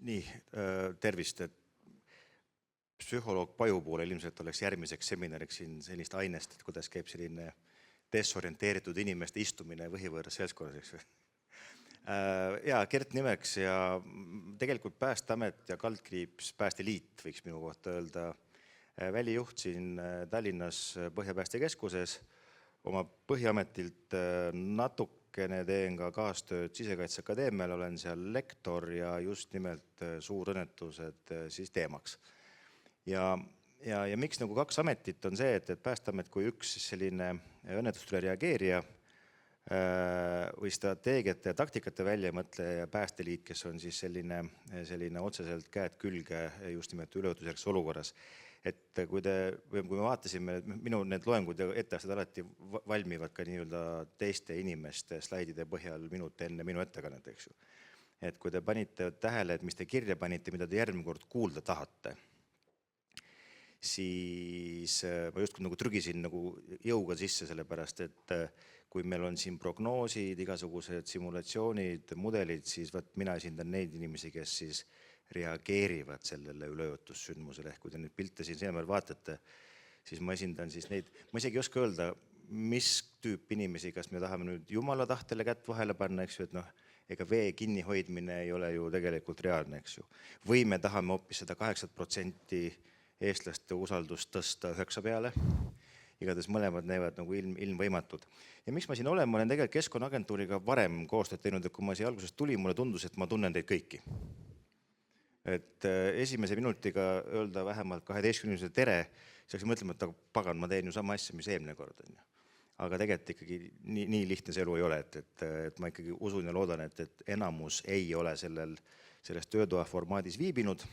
Nii, tervist, et psühholoog Paju poolel ilmselt oleks järgmiseks seminariks siin sellist ainest, et kuidas käib selline desorienteeritud inimeste istumine võhivõõras seltskonnas, eks või. Ja Gert nimeks ja tegelikult Päästeamet ja Kaldkriips Päästeliit võiks minu kohta öelda välijuht siin Tallinnas Põhjapäästekeskuses. Oma Põhiametilt natukene teen ka kaastööd Sisekaitseakadeemial, olen seal lektor ja just nimelt suurõnnetused siis teemaks. Ja miks nagu kaks ametit on see, et Päästeamet kui üks selline õnnetustele reageerija või strateegiate ja taktikate väljamõtleja ja Päästeliit, kes on siis selline otseselt käed külge just nimelt üleujutuseks olukorras. Et kui me vaatasime, minu need loengud ja etteasted alati valmivad ka nii-öelda teiste inimeste slaidide põhjal minut enne minu ettekannet, eks ju. Et kui te panite tähele, et mis te kirja panite, mida te järgmine kord kuulda tahate, siis ma just nagu trügisin nagu jõuga sisse sellepärast, et kui meil on siin prognoosid, igasugused simulatsioonid, mudelid, siis mina esindan neid inimesi, kes siis reageerivad sellele üleujutussündmusele. Ehk kui te nüüd pilte siin silmel vaatate, siis ma esindan siis neid, ma isegi ei oska öelda, mis tüüp inimesi, kas me tahame nüüd jumala tahtele kätt vahele panna, eks ju, et ega vee kinni hoidmine ei ole ju tegelikult reaalne, eks ju. Või me tahame hoopis seda 8% eestlaste usaldust tõsta 9 peale. Igatahes mõlemad näevad nagu ilmvõimatud. Ja miks ma siin olen? Ma olen tegelikult Keskkonnaagentuuriga varem koostööd teinud, et kui ma siia algusest tulin, mulle tundus, et ma tunnen teid kõiki. Et esimese minutiga öelda vähemalt 12 inimesele tere, siis mõtlema, et pagan, ma teen ju sama asja, mis eelmine kord on. Aga tegelikult ikkagi nii lihtne see elu ei ole, et ma ikkagi usun ja loodan, et enamus ei ole selles töötoa formaadis viibinud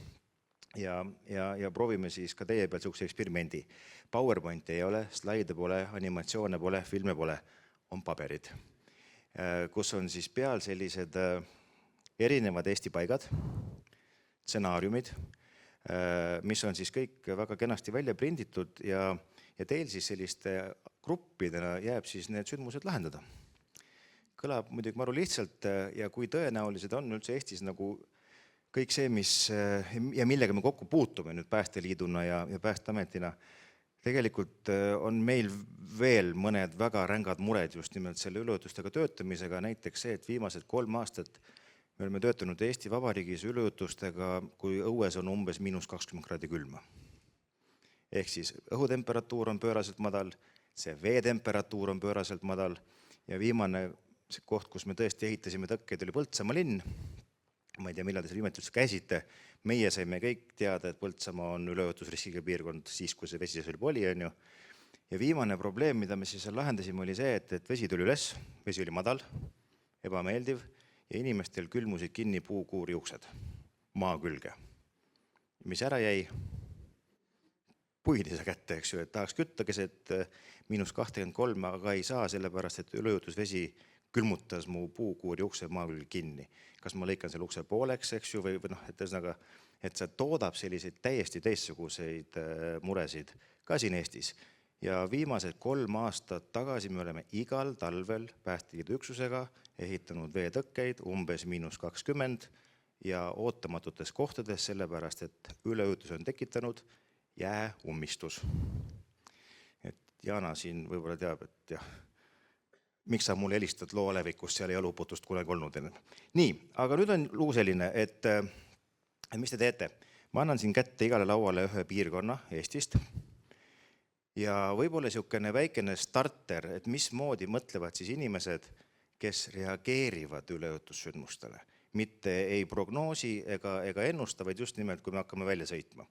ja proovime siis ka teie peal sihukese eksperimendi. PowerPoint ei ole, slaide pole, animatsioone pole, filme pole, on paberid, kus on siis peal sellised erinevad Eesti paigad, stsenaariumid, mis on siis kõik väga kenasti välja prinditud ja teil siis selliste gruppidena jääb siis need sündmused lahendada. Kõlab muidugi maru lihtsalt ja kui tõenäolised on üldse Eestis nagu kõik see, ja millega me kokku puutume nüüd Päästeliiduna ja Päästeametina, tegelikult on meil veel mõned väga rängad mured just nimelt selle üleujutusega töötamisega, näiteks see, et viimased 3 aastat me oleme töötanud Eesti Vabariigis üleujutusega, kui õues on umbes -20 kraadi külma. Ehk siis õhutemperatuur on pööraselt madal, see veetemperatuur on pööraselt madal ja viimane koht, kus me tõesti ehitasime tõkkeid, oli Põltsamaa linn. Ma ei tea, millal te seal viimati üldse käisite. Meie saime kõik teada, et Põltsamaa on üleujutusriskiga piirkond siis, kui see vesi seal oli. Ja viimane probleem, mida me siis lahendasime, oli see, et vesi tuli üles, vesi oli madal, ebameeldiv ja inimestel külmusid kinni puukuuri uksed maa külge. Mis ära jäi? Puid ei saa kätte, eks ju, et tahaks kütta keset -23, aga ei saa sellepärast, et üleujutusvesi külmutas mu puukuuri ukse maa külge kinni. Kas ma lõikan selle ukse pooleks, eks ju, või et see toodab selliseid täiesti teistsuguseid muresid ka siin Eestis. Ja viimased 3 aastat tagasi me oleme igal talvel Päästeliidu üksusega ehitanud veetõkkeid umbes -20 ja ootamatutes kohtades, sellepärast et üleujutus on tekitanud jääummistus. Et Jana siin võib-olla teab, et jah, miks sa mulle helistad loo alevikust, seal ei ole uputust kunagi olnud enne. Nii, aga nüüd on lugu selline, et mis te teete? Ma annan siin kätte igale lauale ühe piirkonna Eestist ja võib-olla niisugune väikene starter, et mismoodi mõtlevad siis inimesed, kes reageerivad üleujutussündmustele. Mitte ei prognoosi ega ennusta, vaid just nimelt, kui me hakkame välja sõitma.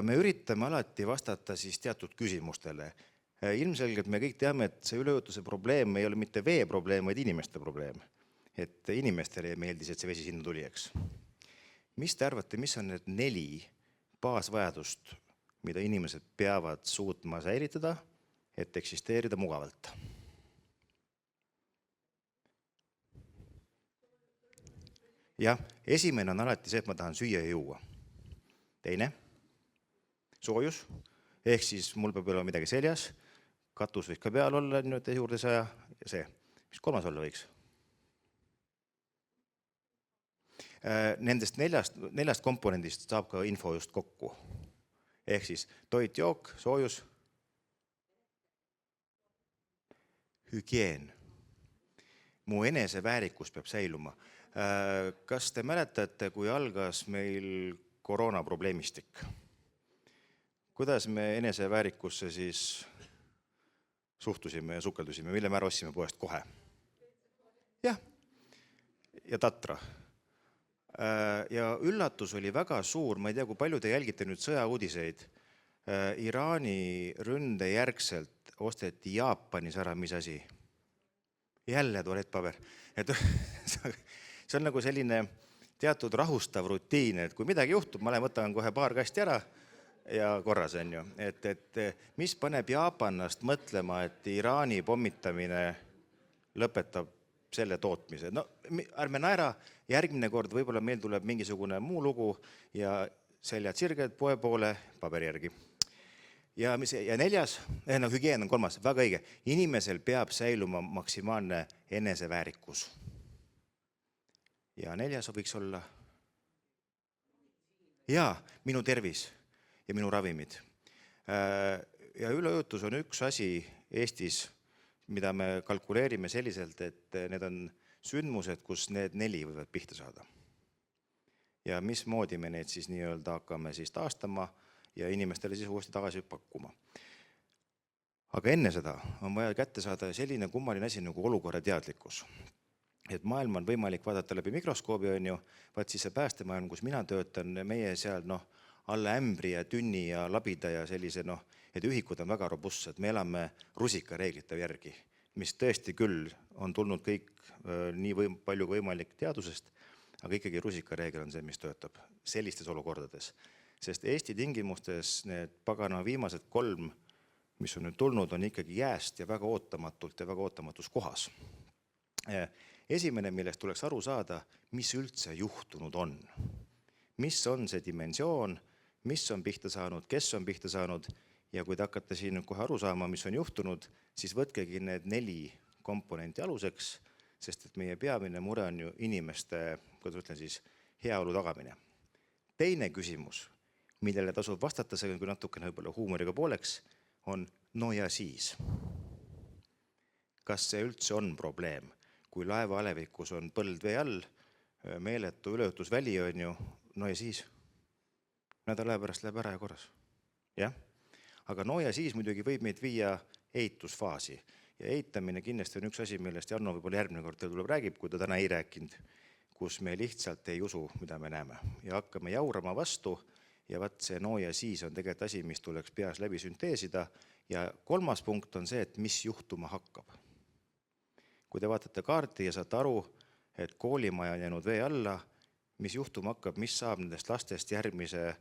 Me üritame alati vastata siis teatud küsimustele. Ilmselgelt me kõik teame, et see üleujutuse probleem ei ole mitte vee probleem, vaid inimeste probleem. Et inimestele ei meeldis, et see vesi sinna tuli, eks. Mis te arvate, mis on need 4 baasvajadust, mida inimesed peavad suutma säilitada, et eksisteerida mugavalt? Jah, esimene on alati see, et ma tahan süüa ja juua. Teine, soojus, ehk siis mul peab olema midagi seljas, katus võiks ka peal olla, nüüd juurde saja, ja see. Mis 3. olla võiks? Nendest neljast komponendist saab ka info just kokku. Ehk siis toit, jook, soojus, hügieen. Mu eneseväärikus peab säiluma. Kas te mäletate, kui algas meil koroonaprobleemistik? Kuidas me eneseväärikusse siis suhtusime ja sukeldusime, mille me ära ostsime poest kohe? Jah, ja Tatra. Ja üllatus oli väga suur, ma ei tea, kui palju te jälgite nüüd sõjauudiseid. Iraani ründe järgselt osteti Jaapanis ära, mis asi? Jälle tualettpaber. See on nagu selline teatud rahustav rutiin, et kui midagi juhtub, ma võtan kohe paar kasti ära ja korras on ju. Et mis paneb jaapannast mõtlema, et Iraani pommitamine lõpetab selle tootmise. No ärme naera, järgmine kord võib-olla meil tuleb mingisugune muu lugu ja seljad sirged poe poole paberi järgi. Ja neljas, hügieen on kolmas, väga õige. Inimesel peab säiluma maksimaalne eneseväärikus. Ja neljas võiks olla minu tervis ja minu ravimid. Ja üleujutus on üks asi Eestis, mida me kalkuleerime selliselt, et need on sündmused, kus need 4 võivad pihta saada. Ja mismoodi me need siis nii-öelda hakkame siis taastama ja inimestele siis uuesti tagasi pakkuma. Aga enne seda on vaja kätte saada selline kummaline asi nagu olukorra teadlikkus. Et maailm on võimalik vaadata läbi mikroskoobi, on ju, vaat siis see päästemaailm, kus mina töötan, meie seal alla ämbri ja tünni ja labida ja sellise, et ühikud on väga robustsed, me elame rusikareeglite järgi, mis tõesti küll on tulnud kõik nii palju võimalik teadusest, aga ikkagi rusikareegel on see, mis töötab sellistes olukordades. Sest Eesti tingimustes need pagana viimased 3, mis on nüüd tulnud, on ikkagi jääst ja väga ootamatult ja väga ootamatus kohas. Esimene, millest tuleks aru saada, mis üldse juhtunud on. Mis on see dimensioon, mis on pihta saanud, kes on pihta saanud ja kui te hakkate siin kohe aru saama, mis on juhtunud, siis võtkegi need 4 komponenti aluseks, sest et meie peamine mure on ju inimeste, kuidas ütlen siis, heaolu tagamine. Teine küsimus, millele tasub vastata, see on kui natukene võib-olla huumoriga pooleks, on no ja siis. Kas see üldse on probleem? Kui laeva alevikus on põld vee all, meeletu üleujutusväli on ju, no ja siis nädala pärast läheb ära ja korras. Jah? Aga no ja siis muidugi võib meid viia ehitusfaasi. Ja ehitamine kindlasti on üks asi, millest Jarno võib-olla järgmine kord teil tuleb räägib, kui ta täna ei rääkinud, kus me lihtsalt ei usu, mida me näeme. Ja hakkame jaurama vastu ja vaat see no ja siis on tegelikult asi, mis tuleks peas läbi sünteesida. Ja 3. punkt on see, et mis juhtuma hakkab. Kui te vaatate kaarti ja saate aru, et koolimaja on jäänud vee alla, mis juhtuma hakkab, mis saab nendest lastest järgmise,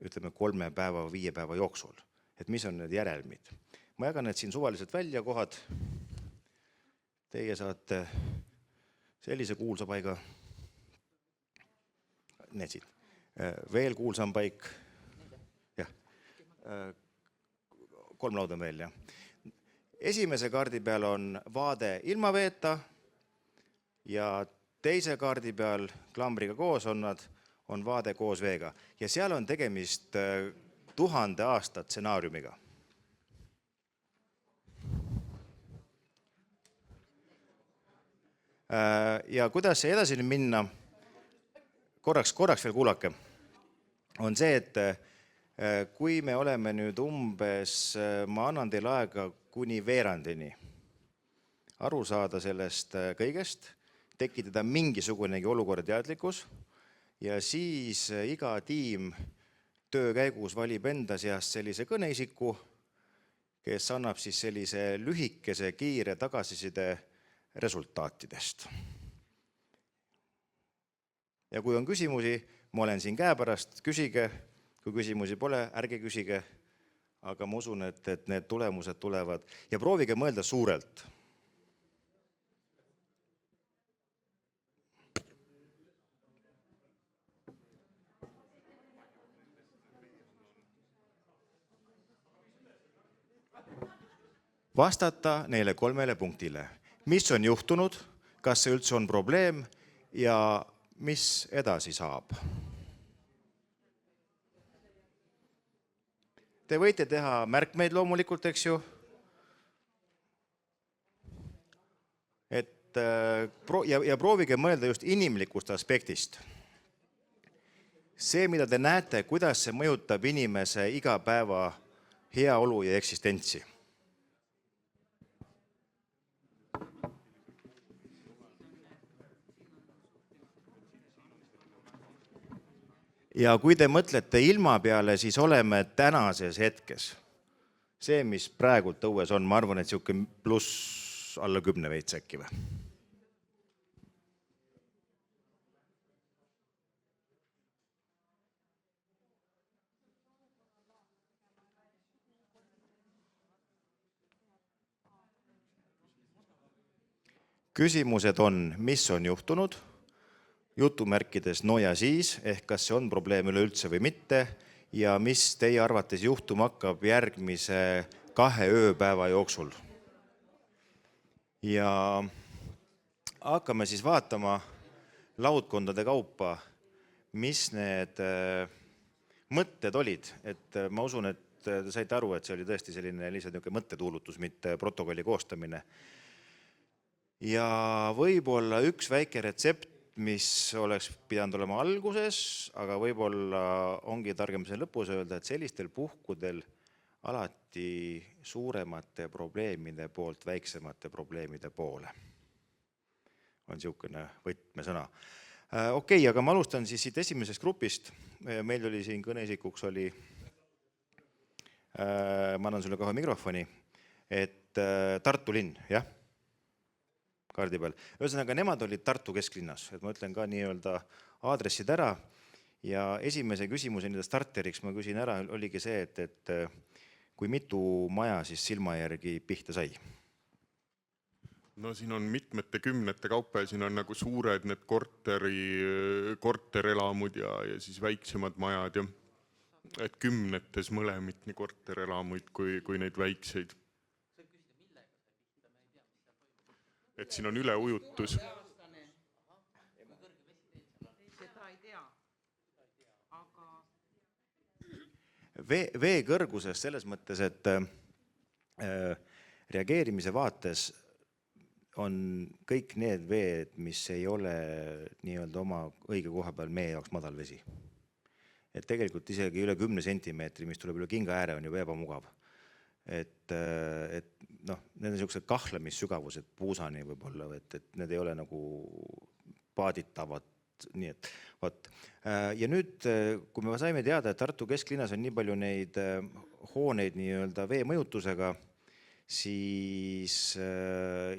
ütleme 3 päeva või 5 päeva jooksul. Et mis on need järelmid. Ma jagan need siin suvaliselt välja kohad. Teie saate sellise kuulsa paiga. Need siit. Veel kuulsam paik. Jah. 3 lauda veel, jah. Esimese kaardi peal on vaade ilma veeta ja teise kaardi peal klambriga koos on vaade koos veega. Ja seal on tegemist 1000 aasta stsenaariumiga. Ja kuidas see edasi minna, korraks veel kuulake, on see, et kui me oleme nüüd umbes, ma annan teil aega kuni veerandini aru saada sellest kõigest, tekitada mingisugunegi olukorra teadlikkus ja siis iga tiim töö käigus valib enda seast sellise kõneisiku, kes annab siis sellise lühikese kiire tagasiside resultaatidest. Ja kui on küsimusi, ma olen siin käepärast, küsige, kui küsimusi pole, ärge küsige, aga ma usun, et need tulemused tulevad ja proovige mõelda suurelt. Vastata neile 3 punktile. Mis on juhtunud, kas see üldse on probleem ja mis edasi saab? Te võite teha märkmeid loomulikult, eks ju. Ja proovige mõelda just inimlikust aspektist. See, mida te näete, kuidas see mõjutab inimese igapäeva heaolu ja eksistentsi. Ja kui te mõtlete ilma peale, siis oleme tänases hetkes. See, mis praegult õues on, ma arvan, et siuke pluss alla 10 veits äkki või? Küsimused on, mis on juhtunud, jutumärkides no ja siis, ehk kas see on probleem üleüldse või mitte, ja mis teie arvates juhtuma hakkab järgmise 2 ööpäeva jooksul. Ja hakkame siis vaatama laudkondade kaupa, mis need mõtted olid. Et ma usun, et te saite aru, et see oli tõesti selline lihtsalt mõttetuulutus, mitte protokolli koostamine. Ja võib-olla üks väike retsept, mis oleks pidanud olema alguses, aga võib-olla ongi targem selle lõpus öelda, et sellistel puhkudel alati suuremate probleemide poolt väiksemate probleemide poole. On niisugune võtmesõna. Okei, aga ma alustan siis siit esimesest grupist. Meil oli siin kõneisikuks oli, ma annan sulle kohe mikrofoni, et Tartu linn, jah? Kaardi peal. Ühesõnaga, nemad olid Tartu kesklinnas, et ma ütlen ka nii-öelda aadressid ära ja esimese küsimuse nii starteriks ma küsin ära, oligi see, et kui mitu maja siis silma järgi pihta sai? No siin on mitmete kümnete kaupa ja siin on nagu suured need korterelamud ja siis väiksemad majad ja et kümnetes mõlemit nii korterelamuid kui neid väikseid. Et siin on üleujutus. Vee kõrguses selles mõttes, et reageerimise vaates on kõik need veed, mis ei ole nii-öelda oma õige koha peal meie jaoks madal vesi. Et tegelikult isegi üle 10 sentimeetri, mis tuleb üle kinga ääre, on juba ebamugav. Et noh, need on niisugused kahlemissügavused puusani võib-olla, et need ei ole nagu paaditavad, nii et võt. Ja nüüd, kui me saime teada, et Tartu kesklinnas on nii palju neid hooneid nii-öelda vee mõjutusega, siis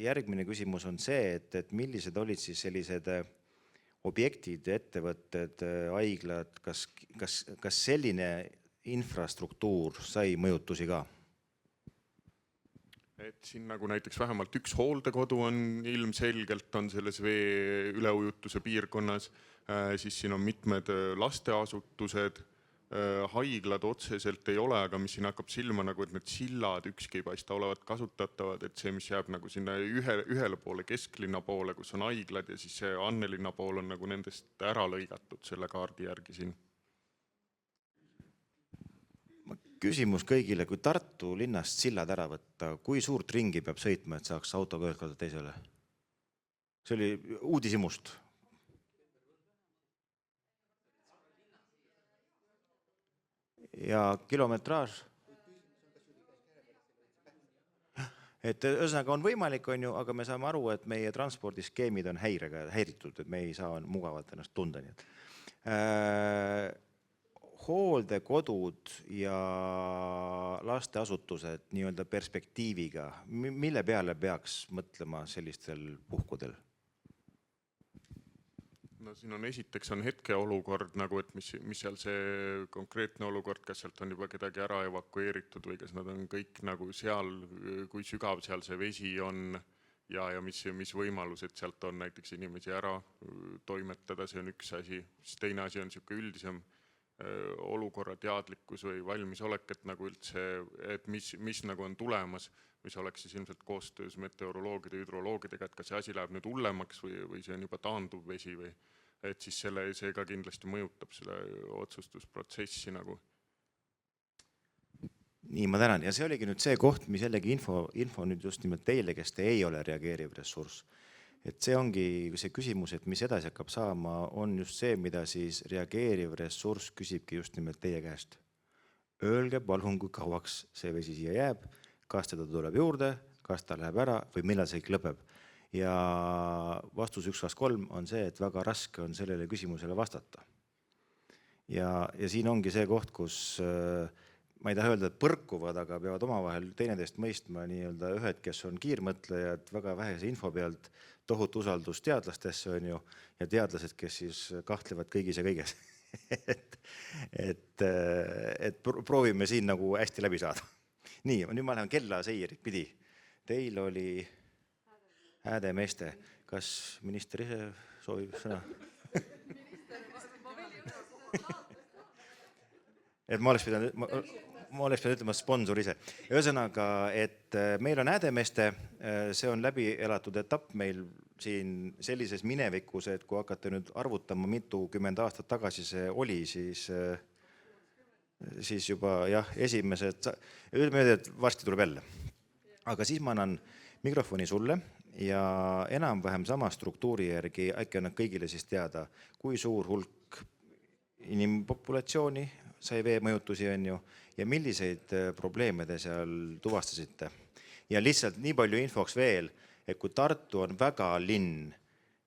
järgmine küsimus on see, et millised olid siis sellised objektid, ettevõtted, haiglad, kas selline infrastruktuur sai mõjutusi ka? Et siin nagu näiteks vähemalt üks hooldekodu on ilmselgelt on selles vee üleujutuse piirkonnas, siis siin on mitmed lasteasutused, haiglad otseselt ei ole, aga mis siin hakkab silma, nagu et need sillad ükski ei paista olevat kasutatavad, et see, mis jääb nagu sinna ühele poole, kesklinna poole, kus on haiglad ja siis see Annelinna pool on nagu nendest ära lõigatud selle kaardi järgi siin. Küsimus kõigile, kui Tartu linnast sillad ära võtta, kui suurt ringi peab sõitma, et saaks autoga ühelt korda teisele? See oli uudishimust. Ja kilometraaž? Et ühesõnaga on võimalik, on ju, aga me saame aru, et meie transpordiskeemid on häiritud, et me ei saa mugavalt ennast tunda. Hooldekodud ja lasteasutused nii-öelda perspektiiviga, mille peale peaks mõtlema sellistel puhkudel? No siin on esiteks on hetkeolukord, nagu et mis seal see konkreetne olukord, kas sealt on juba kedagi ära evakueeritud või kas nad on kõik nagu seal, kui sügav seal see vesi on ja mis võimalus, et sealt on näiteks inimesi ära toimetada, see on üks asi. Siis teine asi on niisugune üldisem olukorra teadlikkus või valmisolek, et nagu üldse, et mis nagu on tulemas, mis oleks siis ilmselt koostöös meteoroloogide, hüdroloogidega, et kas see asi läheb nüüd hullemaks või see on juba taanduv vesi või et siis see ka kindlasti mõjutab selle otsustusprotsessi nagu. Nii, ma tänan. Ja see oligi nüüd see koht, mis jällegi info nüüd just nimelt teile, kes te ei ole reageeriv ressurss. Et see ongi see küsimus, et mis edasi hakkab saama, on just see, mida siis reageeriv ressurss küsibki just nimelt teie käest. Öelge palun, kui kauaks see vesi siia jääb, kas teda tuleb juurde, kas ta läheb ära või millal see lõpeb. Ja vastus 1, 2, 3 on see, et väga raske on sellele küsimusele vastata. Ja siin ongi see koht, kus ma ei taha öelda, et põrkuvad, aga peavad omavahel teineteist mõistma nii-öelda ühed, kes on kiirmõtlejad väga vähese info pealt, tohutu usaldus teadlastesse on ju, ja teadlased, kes siis kahtlevad kõigis ja kõiges. et proovime siin nagu hästi läbi saada. Nii, nüüd ma lähen kella seirit pidi. Teil oli Häädemeeste. Kas minister ise soovib sõna? Et ma oleks pidanud ütlema sponsor ise. Ühesõnaga, et meil on Häädemeeste, see on läbi elatud etapp meil siin sellises minevikus, et kui hakata nüüd arvutama mitukümmend aastat tagasi see oli, siis juba jah, esimesed, ütleme, et varsti tuleb jälle. Aga siis ma annan mikrofoni sulle ja enam-vähem sama struktuuri järgi äkki annan kõigile siis teada, kui suur hulk inimpopulatsiooni sai veemõjutusi on ju, ja milliseid probleeme te seal tuvastasite. Ja lihtsalt nii palju infoks veel, et kui Tartu on väga linn,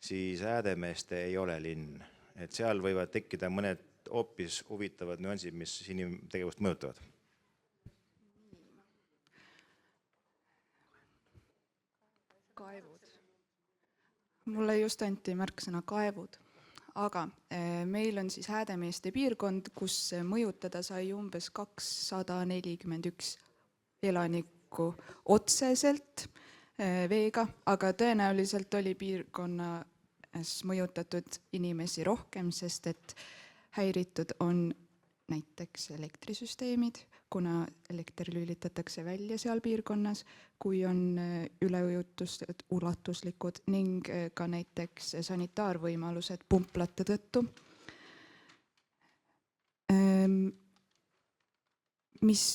siis Häädemeeste ei ole linn. Et seal võivad tekkida mõned hoopis huvitavad nüansid, mis inimtegevust mõjutavad. Kaevud. Mulle just anti märksõna kaevud. Aga meil on siis Häädemeeste piirkond, kus mõjutada sai umbes 241 elanikku otseselt veega, aga tõenäoliselt oli piirkonnas mõjutatud inimesi rohkem, sest et häiritud on näiteks elektrisüsteemid, kuna elekter lülitatakse välja seal piirkonnas, kui on üleujutused ulatuslikud ning ka näiteks sanitaarvõimalused pumplate tõttu. Mis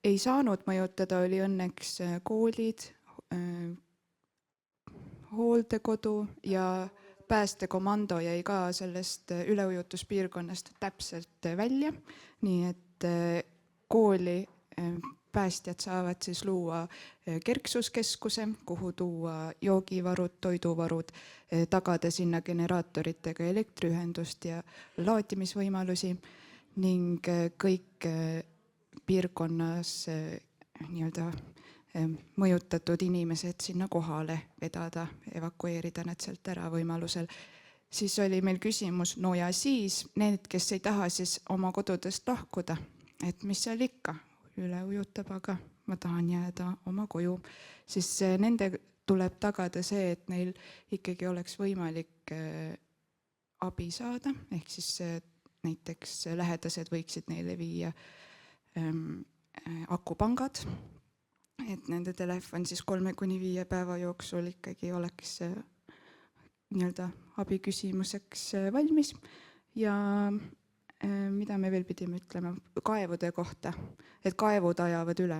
ei saanud mõjutada, oli õnneks koolid, hooldekodu ja päästekomando jäi ka sellest üleujutuspiirkonnast täpselt välja, nii et kooli päästjad saavad siis luua kerksuskeskuse, kuhu tuua joogivarud, toiduvarud, tagada sinna generaatoritega elektriühendust ja laadimisvõimalusi ning kõik piirkonnas nii-öelda mõjutatud inimesed sinna kohale vedada, evakueerida nad sealt ära võimalusel. Siis oli meil küsimus, no ja siis need, kes ei taha siis oma kodudest lahkuda, et mis seal ikka, üle ujutab, aga ma tahan jääda oma koju, siis nende tuleb tagada see, et neil ikkagi oleks võimalik abi saada, ehk siis näiteks lähedased võiksid neile viia akupangad, et nende telefon siis 3-5 päeva jooksul ikkagi oleks nii-öelda abiküsimuseks valmis. Ja mida me veel pidime ütlema kaevude kohta, et kaevud ajavad üle?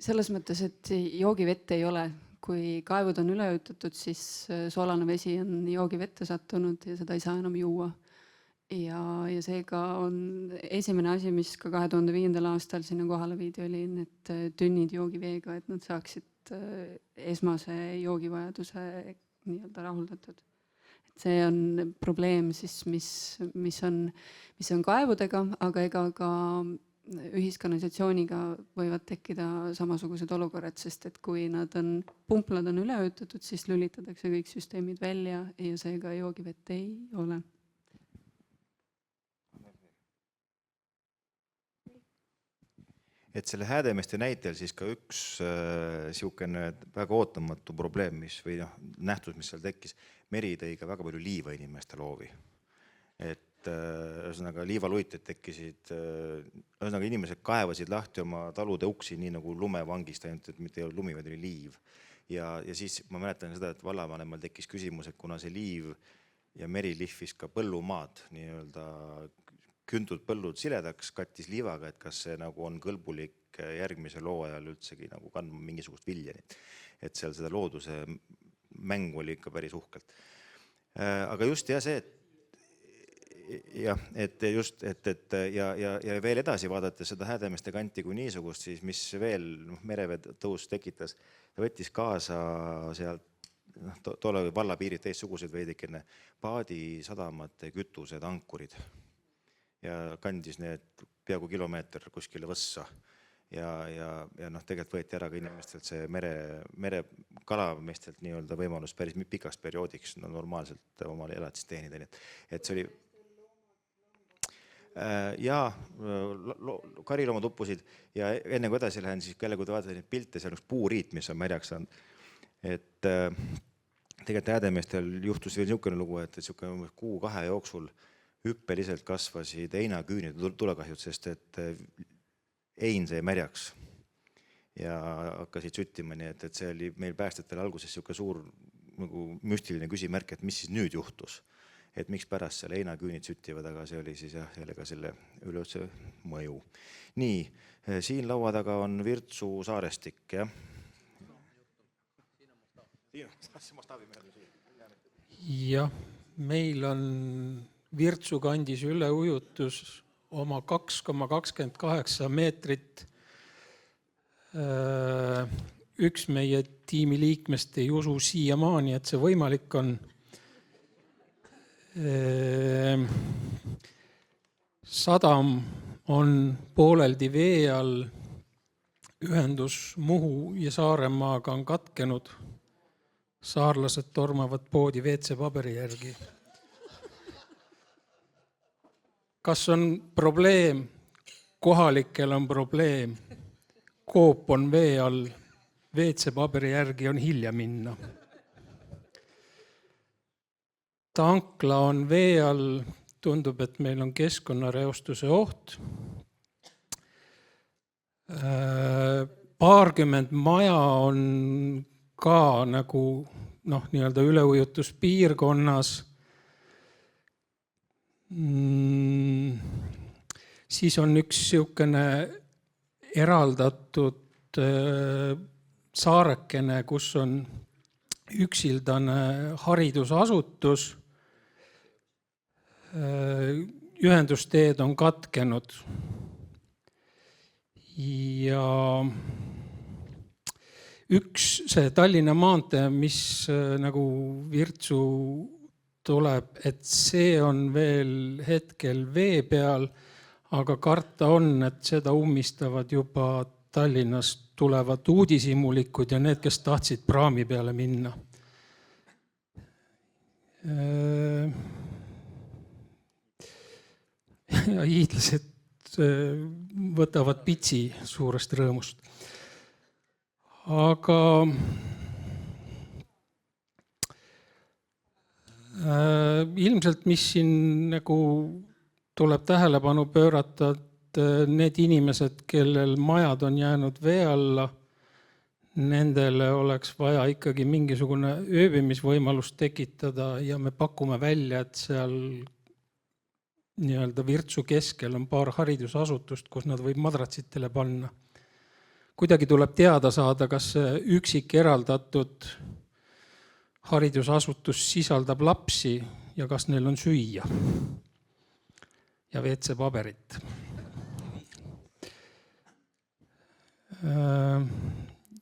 Selles mõttes, et joogivett ei ole. Kui kaevud on üleujutatud, siis soolane vesi on joogivette sattunud ja seda ei saa enam juua. Ja seega on esimene asi, mis ka 2005. aastal sinna kohale viidi, oli need tünnid joogiveega, et nad saaksid esmase joogivajaduse nii-öelda rahuldatud. See on probleem, siis, mis on kaevudega, aga ega ka ühiskanalisatsiooniga võivad tekkida samasugused olukorrad, sest et kui pumplad on üleujutatud, siis lülitatakse kõik süsteemid välja ja seega joogivett ei ole. Et selle Häädemeeste näitel siis ka üks siukene väga ootamatu probleem, või nähtus, mis seal tekkis, meri tõi ka väga palju liiva inimeste loovi. Et ühesõnaga liivaluited tekkisid, ühesõnaga inimesed kaevasid lahti oma talude uksi nii nagu lumevangist, ainult et mitte ei olnud lumi, vaid oli liiv. ja siis ma mäletan seda, et vallavanemal tekkis küsimus, et kuna see liiv ja meri lihvis ka põllumaad, nii-öelda kündud põllud siledaks, kattis liivaga, et kas see nagu on kõlbulik järgmise loo ajal üldsegi nagu kandma mingisugust vilja. Et seal seda looduse mäng oli ikka päris uhkelt. Aga just see, et veel edasi vaadates seda Häädemeeste kanti kui niisugust, siis mis veel merevee tõus tekitas, ta võttis kaasa sealt tolle vallapiirid teistsugused veidikene paadisadamate kütused, ankurid ja kandis need peaaegu kilomeeter kuskile võssa ja tegelikult võeti ära ka inimestelt see mere kalameestelt nii-öelda võimalus päris pikaks perioodiks normaalselt omale elatist teenida. Et see oli kariloomad uppusid ja enne kui edasi lähen, siis jälle kui te vaatate neid pilte, seal üks puuriit, mis on märjaks saanud. Et tegelikult Häädemeestel juhtus veel niisugune lugu, et kuu-kahe jooksul hüppeliselt kasvasid heinaküünid tulekahjud, sest et ein sai märjaks ja hakkasid süttima, nii et see oli meil päästjatel alguses niisugune suur nagu müstiline küsimärk, et mis siis nüüd juhtus, et miks pärast seal heinaküünid süttivad, aga see oli siis jälle selle üleüldse mõju. Nii, siin laua taga on Virtsu saarestik, jah? Jah, meil on Virtsu kandis üleujutus oma 2,28 meetrit. Üks meie tiimi liikmest ei usu siiamaani, et see võimalik on. Sadam on pooleldi vee all, ühendus Muhu ja Saaremaaga on katkenud. Saarlased tormavad poodi WC-paberi järgi. Kas on probleem? Kohalikel on probleem. Koop on vee all, WC-paberi järgi on hilja minna. Tankla on vee all, tundub, et meil on keskkonnareostuse oht. Paarkümmend maja on ka nagu nii-öelda üleujutuspiirkonnas. Siis on üks niisugune eraldatud saarekene, kus on üksildane haridusasutus. Ühendusteed on katkenud. Ja üks see Tallinna maantee, mis nagu Virtsu tuleb, et see on veel hetkel vee peal, aga karta on, et seda ummistavad juba Tallinnast tulevad uudisimulikud ja need, kes tahtsid praami peale minna. Ja hiidlased võtavad pitsi suurest rõõmust. Aga ilmselt, mis siin nagu tuleb tähelepanu pöörata, et need inimesed, kellel majad on jäänud vee alla, nendele oleks vaja ikkagi mingisugune ööbimisvõimalus tekitada ja me pakume välja, et seal nii-öelda Virtsu keskel on paar haridusasutust, kus nad võib madratsitele panna. Kuidagi tuleb teada saada, kas üksik eraldatud haridusasutus sisaldab lapsi ja kas neil on süüa ja WC-paberit.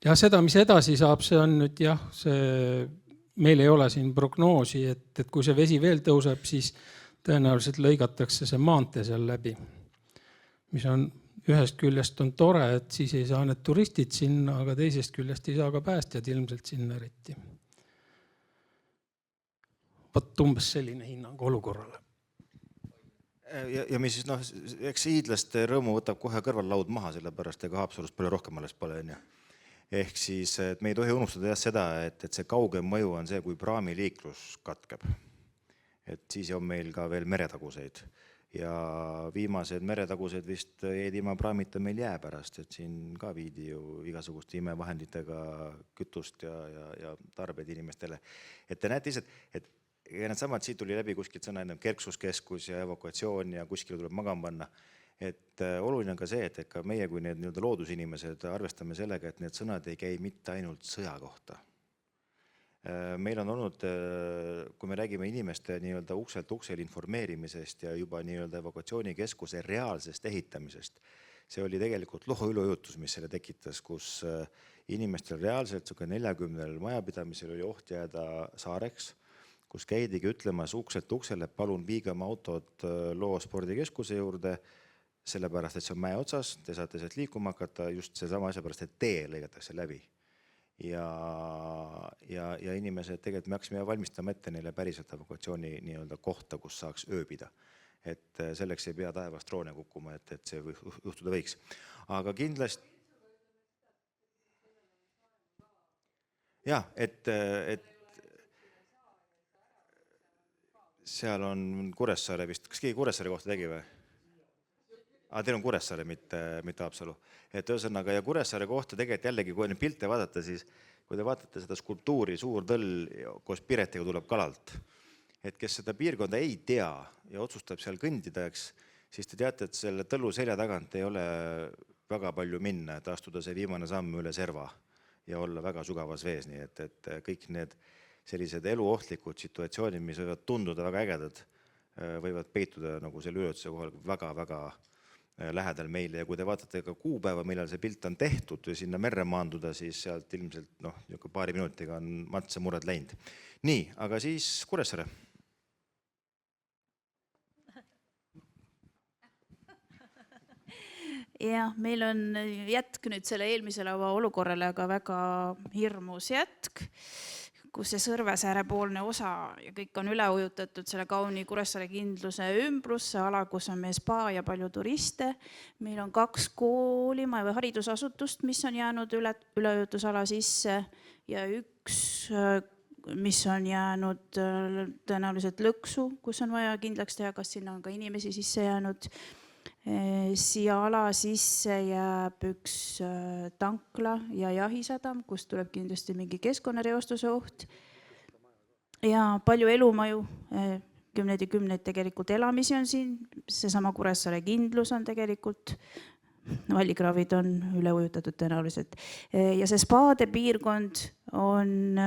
Ja seda, mis edasi saab, see on nüüd jah, meil ei ole siin prognoosi, et kui see vesi veel tõuseb, siis tõenäoliselt lõigatakse see maantee seal läbi, mis on ühest küljest on tore, et siis ei saa need turistid sinna, aga teisest küljest ei saa ka päästjad ilmselt sinna eriti. Võt umbes selline hinnang olukorrale. Ja mis siis, eks hiidlaste rõõmu võtab kohe kõrval laud maha, sellepärast ega Haapsalust palju rohkem alles pole. Ehk siis, et me ei tohi unustada seda, et see kaugem mõju on see, kui praamiliiklus katkeb. Et siis on meil ka veel meretaguseid. ja viimased meretagused vist jäid ilma praamita meil jää pärast, et siin ka viidi ju igasuguste imevahenditega kütust ja tarbeid inimestele. Et te näete ise, et needsamad, siit tuli läbi kuskilt sõna enne kerksuskeskus ja evakuatsioon ja kuskile tuleb magama panna. Et oluline on ka see, et ka meie kui need loodusinimesed arvestame sellega, et need sõnad ei käi mitte ainult sõja kohta. Meil on olnud, kui me räägime inimeste ukselt uksel informeerimisest ja juba evakuatsioonikeskuse reaalsest ehitamisest, see oli tegelikult üleujutus, mis selle tekitas, kus inimestel reaalselt 40 majapidamisel oli oht jääda saareks, kus käidigi ütlemas ukselt uksele, et palun viige oma autod Loo spordikeskuse juurde, sellepärast, et see on mäe otsas, te saate sealt liikuma hakata just see sama asja pärast, et tee lõigatakse läbi. Ja inimesed tegelikult me hakkasime valmistama ette neile päriselt evakuatsiooni kohta, kus saaks ööbida. Et selleks ei pea taevast droone kukkuma, et see juhtuda võiks. Aga kindlasti... Jah, et seal on Kuressaare vist, kas keegi Kuressaare kohta tegi või? Teil on Kuressaare, mitte Haapsalu. Et ühesõnaga, ja Kuressaare kohta tegelikult jällegi, kui neid pilte vaadata, siis kui te vaatate seda skulptuuri, suur tõll koos Piretiga tuleb kalalt. Et kes seda piirkonda ei tea ja otsustab seal kõndidaks, siis te teate, et selle tõllu selja tagant ei ole väga palju minna, et astuda see viimane samm üle serva ja olla väga sügavas vees. Nii et kõik need sellised eluohtlikud situatsioonid, mis võivad tunduda väga ägedad, võivad peituda nagu selle üleujutuste kohal väga-väga lähedal meile. Ja kui te vaatate ka kuupäeva, millal see pilt on tehtud või sinna merre maanduda, siis sealt ilmselt paari minutiga on matse murred läinud. Nii, aga siis Kuressaare. Ja, meil on jätk nüüd selle eelmise laua olukorrale, aga väga hirmus jätk, kus see Sõrvesääre poolne osa ja kõik on üle ujutatud selle kauni Kuressaare kindluse ümbrusse, ala, kus on meie spa ja palju turiste. Meil on 2 kooli või haridusasutust, mis on jäänud üleujutusala sisse ja 1, mis on jäänud tõenäoliselt lõksu, kus on vaja kindlaks teha, kas sinna on ka inimesi sisse jäänud. Siia ala sisse jääb 1 tankla ja jahisadam, kus tuleb kindlasti mingi keskkonnareostuse oht. Ja palju elumaju, 10 ja 10 tegelikult elamisi on siin, seesama Kuressaare kindlus on tegelikult, Vallikraavid on üle ujutatud tõenäoliselt. Ja see spaade piirkond on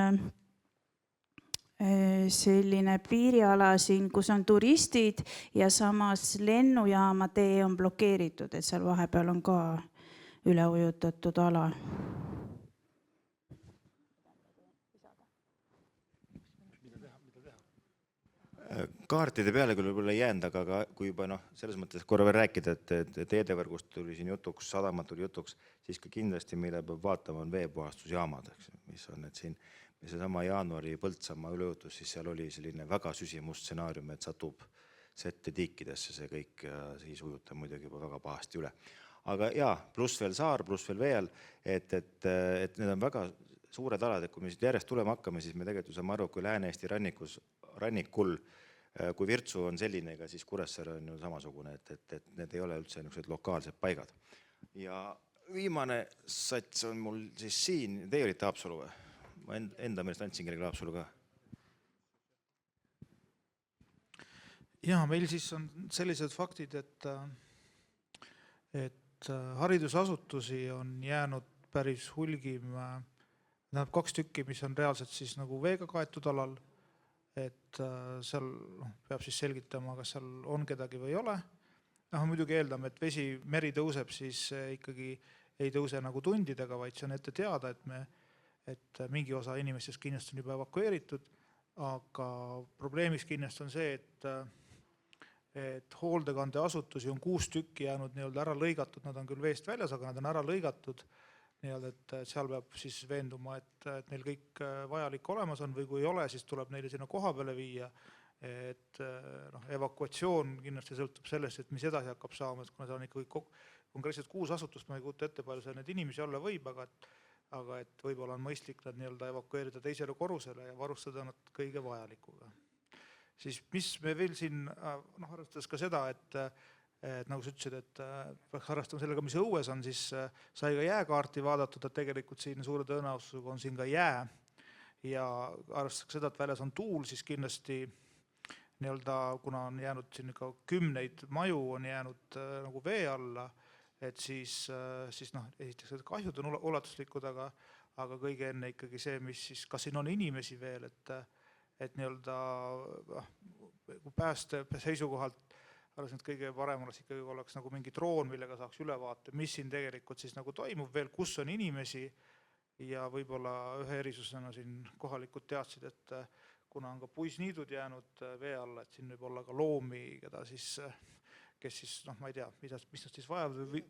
selline piiriala siin, kus on turistid ja samas lennujaama tee on blokeeritud, et seal vahepeal on ka üle ujutatud ala. Kaartide peale küll võib-olla ei jäänud, aga kui juba selles mõttes korra veel rääkida, et teedevõrgust tuli siin jutuks, sadamat tuli jutuks, siis ka kindlasti meile peab vaatama on veepuhastusjaamad, mis on need siin. Seesama jaanuari Põltsamaa üleujutus, siis seal oli selline väga süsimust stsenaarium, et satub sette tiikidesse see kõik ja siis ujutab muidugi juba väga pahasti üle. Aga jaa, pluss veel saar, pluss veel veel, et need on väga suured alad, et kui me siit järjest tulema hakkame, siis me tegelikult saame aru, kui Lääne-Eesti rannikul, kui Virtsu on selline, siis Kuressaare on ju samasugune, et need ei ole üldse lokaalsed paigad. Ja viimane sats on mul siis siin, teie olite Haapsalu või? Ma enda meelest andsin kellegi Haapsalu ka. Ja, meil siis on sellised faktid, et haridusasutusi on jäänud päris hulgim, 2 tükki, mis on reaalselt siis nagu veega kaetud alal, et seal peab siis selgitama, kas seal on kedagi või ei ole. Muidugi eeldame, et meri tõuseb, siis ikkagi ei tõuse nagu tundidega, vaid see on ette teada, et mingi osa inimestest kindlasti on juba evakueeritud, aga probleemiks kindlasti on see, et hooldekandeasutusi on 6 tükki jäänud ära lõigatud, nad on küll veest väljas, aga nad on ära lõigatud, et seal peab siis veenduma, et neil kõik vajalik olemas on või kui ei ole, siis tuleb neile sinna koha peale viia, et evakuatsioon kindlasti sõltub sellest, et mis edasi hakkab saama, et kuna see on ikkagi konkreetselt 6 asutust, ma ei kuuta ette, palju see need inimesi olla võib, aga et võib-olla on mõistlik nad evakueerida teisele korrusele ja varustada nad kõige vajalikuga. siis mis me veel siin, noh, arvestades ka seda, et nagu sa ütlesid, et peaks arvestama sellega, mis õues on, siis sai ka jääkaarti vaadatud, et tegelikult siin suure tõenäosusega on siin ka jää ja arvestades ka seda, et väljas on tuul, siis kindlasti nii-öelda, kuna on jäänud siin ka 10 maju on jäänud nagu vee alla, et siis noh, esiteks kahjud on ulatuslikud, aga kõige enne ikkagi see, mis siis, kas siin on inimesi veel, et nii-öelda pääste seisukohalt arvasin, et kõige parem oleks ikkagi oleks nagu mingi droon, millega saaks ülevaate, mis siin tegelikult siis nagu toimub veel, kus on inimesi ja võib-olla ühe erisusena siin kohalikud teadsid, et kuna on ka puisniidud jäänud vee alla, et siin võib olla ka loomi, keda siis, kes siis, noh, ma ei tea, mis nad siis vajavad või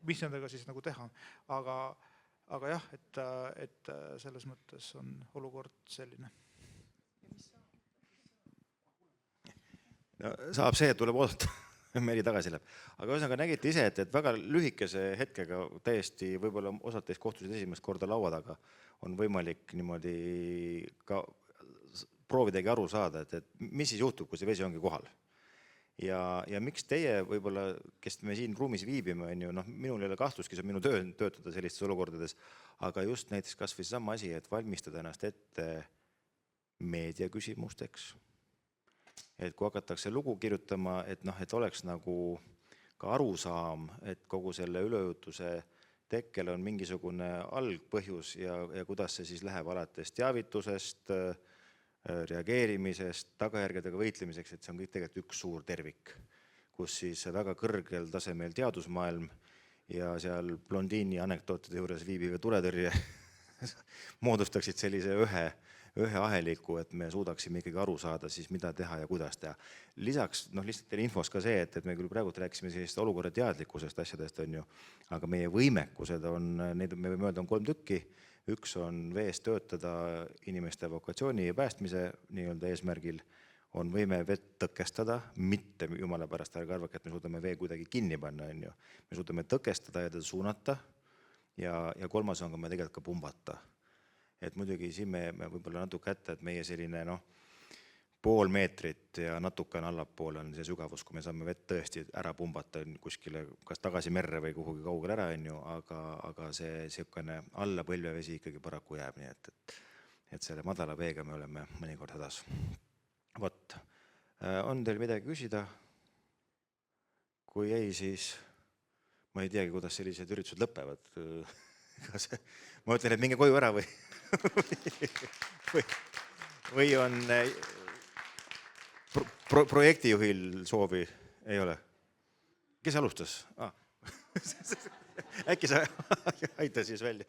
mis nendega siis nagu teha, aga jah, et selles mõttes on olukord selline. No, saab see, et tuleb oodata, Meri tagasi läheb. Aga ühesõnaga nägite ise, et väga lühikese hetkega täiesti võib-olla osad teist kohtusid esimest korda laua taga on võimalik niimoodi ka proovidagi aru saada, et mis siis juhtub, kui see vesi ongi kohal. Ja miks teie võib-olla, kes me siin ruumis viibime, on ju, noh, minul ei ole kahtluski, see on minu töö töötada sellistes olukordades, aga just näiteks kas või sama asi, et valmistada ennast ette meediaküsimusteks. Et kui hakatakse lugu kirjutama, et noh, et oleks nagu ka arusaam, et kogu selle üleujutuse tekkel on mingisugune algpõhjus ja kuidas see siis läheb alates teavitusest, reageerimisest, tagajärgedega võitlemiseks, et see on kõik tegelikult üks suur tervik, kus siis väga kõrgel tasemel teadusmaailm ja seal blondiini anekdootide juures viibiv tuletõrje moodustaksid sellise ühe aheliku, et me suudaksime ikkagi aru saada siis, mida teha ja kuidas teha. Lisaks, noh, lihtsalt teile infos ka see, et me küll praegu rääkisime sellist olukorra teadlikkusest asjadest, on ju, aga meie võimekused on, neid me võime öelda on 3 tükki. Üks on vees töötada inimeste evakuatsiooni ja päästmise nii-öelda eesmärgil, on võime vett tõkestada, mitte jumala pärast ärge arvake, et me suudame vee kuidagi kinni panna, on ju. Me suudame tõkestada ja teda suunata ja 3. on ka me tegelikult ka pumbata. Et muidugi siin me võib-olla natuke ette, et meie selline pool meetrit ja natuke allapoole on see sügavus, kui me saame vett tõesti ära pumbata kuskile kas tagasi merre või kuhugi kaugel ära, on ju, aga see selline alla põlvevesi ikkagi paraku jääb, nii et selle madala veega me oleme mõnikord hädas. Vot, on teil midagi küsida? Kui ei, siis ma ei teagi, kuidas sellised üritused lõpevad. Ma ütlen, et minge koju ära või on projektijuhil soovi? Ei ole. Kes alustas? Äkki sa aita siis välja?